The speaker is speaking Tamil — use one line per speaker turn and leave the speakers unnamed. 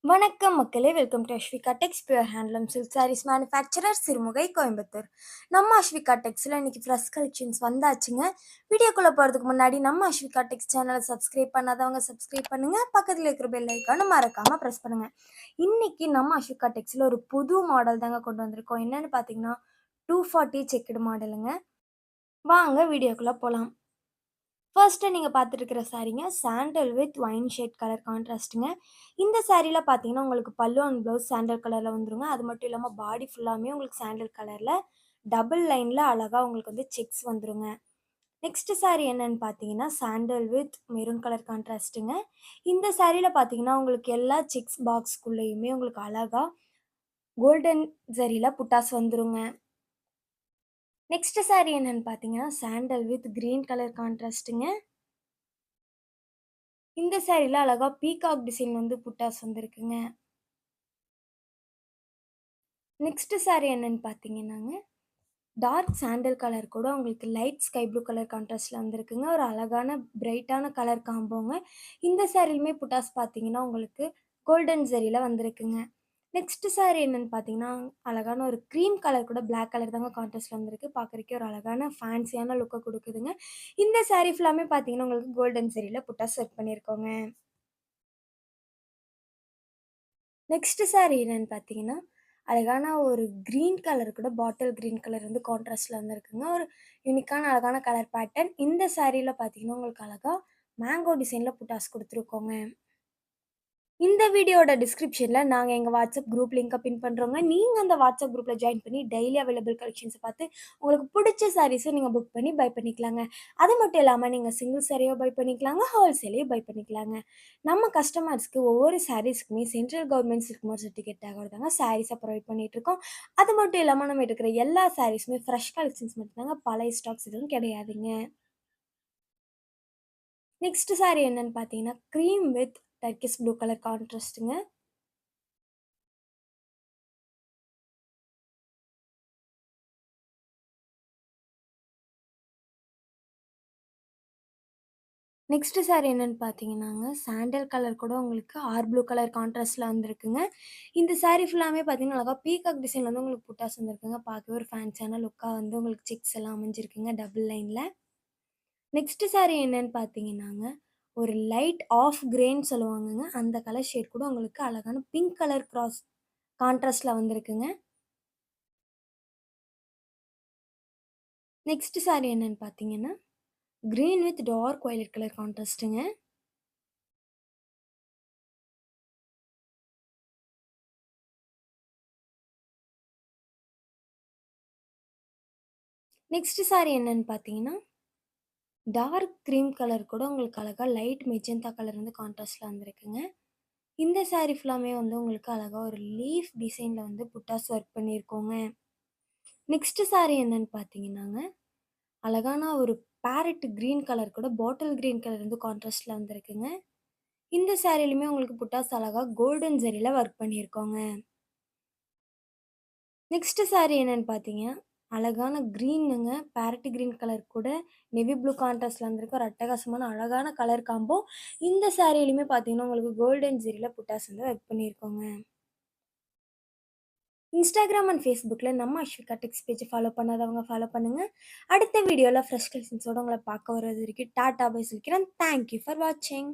வணக்கம் மக்களே! Welcome to Aswika Tex pure handloom silk sarees manufacturer Sirumugai, Coimbatore. நம்ம அஸ்விகா டெக்ஸில இன்னைக்கு ஃப்ரெஷ் கலெக்ஷன்ஸ் வந்தாச்சுங்க. வீடியோக்குள்ள போறதுக்கு முன்னாடி நம்ம அஸ்விகா டெக்ஸ் சேனலை சப்ஸ்கிரைப் பண்ணாதவங்க சப்ஸ்கிரைப் பண்ணுங்க. பக்கத்துல இருக்கிற பெல் ஐகானை மறக்காம பிரஸ் பண்ணுங்க. இன்னைக்கு நம்ம அஸ்விகா டெக்ஸில ஒரு புது மாடல் தாங்க கொண்டு வந்திருக்கோம். என்னன்னு பார்த்தீங்கன்னா, 240 செக்குடு மாடலுங்க. வாங்க வீடியோக்குள்ள போலாம். ஃபர்ஸ்ட்டு நீங்க பார்த்துட்டு இருக்கிற சாரீங்க sandal with wine shade colour கான்ட்ராஸ்ட்டுங்க. இந்த சாரீல பார்த்தீங்கன்னா, உங்களுக்கு பல்லு அண்ட் ப்ளவுஸ் சாண்டல் கலர்ல வந்துருங்க. அது மட்டும் இல்லாம பாடி ஃபுல்லாமே உங்களுக்கு சாண்டல் கலர்ல டபுள் லைன்ல அழகா உங்களுக்கு வந்து செக்ஸ் வந்துருங்க. நெக்ஸ்ட் சாரீ என்னன்னு பார்த்தீங்கன்னா, சாண்டல் வித் மெரூன் கலர் கான்ட்ராஸ்ட்டுங்க. இந்த சாரீல பார்த்தீங்கன்னா, உங்களுக்கு எல்லா செக்ஸ் பாக்ஸ்க்குள்ளேயுமே உங்களுக்கு அழகா கோல்டன் ஜரில புட்டாஸ் வந்துருங்க. நெக்ஸ்ட் சாரீ என்னன்னு பார்த்தீங்கன்னா, சாண்டல் வித் கிரீன் கலர் கான்ட்ராஸ்ட்டுங்க. இந்த சாரீல அழகா பீகாக் டிசைன் வந்து புட்டாஸ் வந்திருக்குங்க. நெக்ஸ்ட் சாரீ என்னன்னு பார்த்தீங்கன்னாங்க, டார்க் சாண்டல் கலர் கூட உங்களுக்கு லைட் ஸ்கை ப்ளூ கலர் கான்ட்ராஸ்ட்ல வந்திருக்குங்க. ஒரு அழகான பிரைட்டான கலர் காம்போங்க. இந்த சாரீலுமே புட்டாஸ் பார்த்தீங்கன்னா, உங்களுக்கு கோல்டன் ஜரில வந்திருக்குங்க. நெக்ஸ்ட் சாரீ என்னன்னு பார்த்தீங்கன்னா, அழகான ஒரு க்ரீம் கலர் கூட பிளாக் கலர் தாங்க கான்ட்ராஸ்ட்ல வந்திருக்கு. பார்க்கறதுக்கே ஒரு அழகான ஃபேன்சியான லுக்க குடுக்குதுங்க. இந்த சாரீ ஃபுல்லாமே பார்த்தீங்கன்னா, உங்களுக்கு கோல்டன் ஜரில புட்டாஸ் ஒர்க் பண்ணியிருக்கோங்க. நெக்ஸ்ட் சாரீ என்னன்னு பார்த்தீங்கன்னா, அழகான ஒரு கிரீன் கலர் கூட பாட்டில் கிரீன் கலர் வந்து கான்ட்ராஸ்ட்ல வந்திருக்குங்க. ஒரு யூனிக்கான அழகான கலர் பேட்டர்ன். இந்த சாரீல பார்த்தீங்கன்னா, உங்களுக்கு அழகா மேங்கோ டிசைன்ல புட்டாஸ் குடுத்துருக்கோங்க. இந்த வீடியோட டிஸ்கிரிப்ஷன்ல நாங்க எங்க வாட்ஸ்அப் குரூப் லிங்க்க பின் பண்றோங்க. நீங்க அந்த வாட்ஸ்அப் குரூப்ல ஜாயின் பண்ணி டெய்லி அவைலபிள் கலெக்ஷன்ஸ பார்த்து உங்களுக்கு புடிச்ச சாரீஸ நீங்க புக் பண்ணி பை பண்ணிக்கலாங்க. அது மட்டும் இல்லாம நீங்க சிங்கிள் சாரீயோ பை பண்ணிக்கலாங்க, ஹோல்சேலையும் பை பண்ணிக்கலாங்க. நம்ம கஸ்டமர்ஸ்க்கு ஒவ்வொரு சாரீஸ்க்குமே central government silk mark certificate தகவல் தாங்க சாரீஸ ப்ரொவைட் பண்ணிட்டு இருக்கோம். அது மட்டும் இல்லாம நம்ம எடுக்கிற எல்லா சாரீஸுமே ஃப்ரெஷ் கலெக்ஷன்ஸ் மட்டும் தாங்க. பழைய ஸ்டாக்ஸ் எதுவும் கிடையாதுங்க. நெக்ஸ்ட் சாரீ என்னன்னு பார்த்தீங்கன்னா, cream with Turkish blue colour கான்ட்ராஸ்ட்டுங்க. நெக்ஸ்ட் சாரீ என்னன்னு பார்த்தீங்கன்னாங்க, சாண்டல் கலர் கூட உங்களுக்கு ப்ளூ கலர் கான்ட்ராஸ்ட்ல வந்திருக்குங்க. இந்த சாரீ ஃபுல்லாமே பார்த்தீங்கன்னா, அழகா பீகாக் டிசைன்ல வந்து உங்களுக்கு புட்டாஸ் வந்திருக்குங்க. பார்க்கவே ஒரு ஃபேன்சியான லுக்கா வந்து உங்களுக்கு செக்ஸ் எல்லாம் அமைஞ்சிருக்குங்க டபுள் லைன்ல. நெக்ஸ்ட் சாரீ என்னன்னு பார்த்தீங்கன்னாங்க, ஒரு லைட் ஆஃப் கிரேன்னு சொல்லுவாங்கங்க. அந்த கலர் ஷேட் கூட உங்களுக்கு அழகான பிங்க் கலர் கான்ட்ராஸ்ட்ல வந்திருக்குங்க. நெக்ஸ்ட் சாரீ என்னன்னு பார்த்தீங்கன்னா, green with dark violet colour கான்ட்ராஸ்ட்டுங்க. நெக்ஸ்ட் சாரீ என்னன்னு பார்த்தீங்கன்னா, டார்க் கிரீம் கலர் கூட உங்களுக்கு அழகா லைட் மெஜந்தா கலர் வந்து கான்ட்ராஸ்ட்ல வந்திருக்குங்க. இந்த சாரீ ஃபுல்லாமே வந்து உங்களுக்கு அழகா ஒரு லீஃப் டிசைன்ல வந்து புட்டாஸ் ஒர்க் பண்ணியிருக்கோங்க. நெக்ஸ்ட் சாரீ என்னன்னு பார்த்தீங்கன்னாங்க, அழகான ஒரு பேரட் கிரீன் கலர் கூட பாட்டில் கிரீன் கலர் வந்து கான்ட்ராஸ்ட்ல வந்திருக்குங்க. இந்த சாரீலுமே உங்களுக்கு புட்டாஸ் அழகா கோல்டன் ஜரில ஒர்க் பண்ணியிருக்கோங்க. நெக்ஸ்ட் சாரீ என்னன்னு பார்த்தீங்க, அழகான கிரீனுங்க. பேரட் கிரீன் கலர் கூட நேவி ப்ளூ கான்ட்ராஸ்ட்ல வந்திருக்கு. ஒரு அட்டகாசமான அழகான கலர் காம்போ. இந்த சாரீலுமே பார்த்தீங்கன்னா, உங்களுக்கு கோல்டன் ஜரில புட்டாஸ் வந்து ஒர்க் பண்ணியிருக்கோங்க. இன்ஸ்டாகிராம் அண்ட் ஃபேஸ்புக்கில நம்ம அஸ்விகா டெக்ஸ் பேஜ ஃபாலோ பண்ணாதவங்க ஃபாலோ பண்ணுங்க. அடுத்த வீடியோல ஃப்ரெஷ் கலெக்ஷன்ஸோட உங்கள பார்க்க வர்றது வரைக்கும் டாட்டா பை சொல்லிக்கிறேன். தேங்க் யூ ஃபார் வாட்சிங்.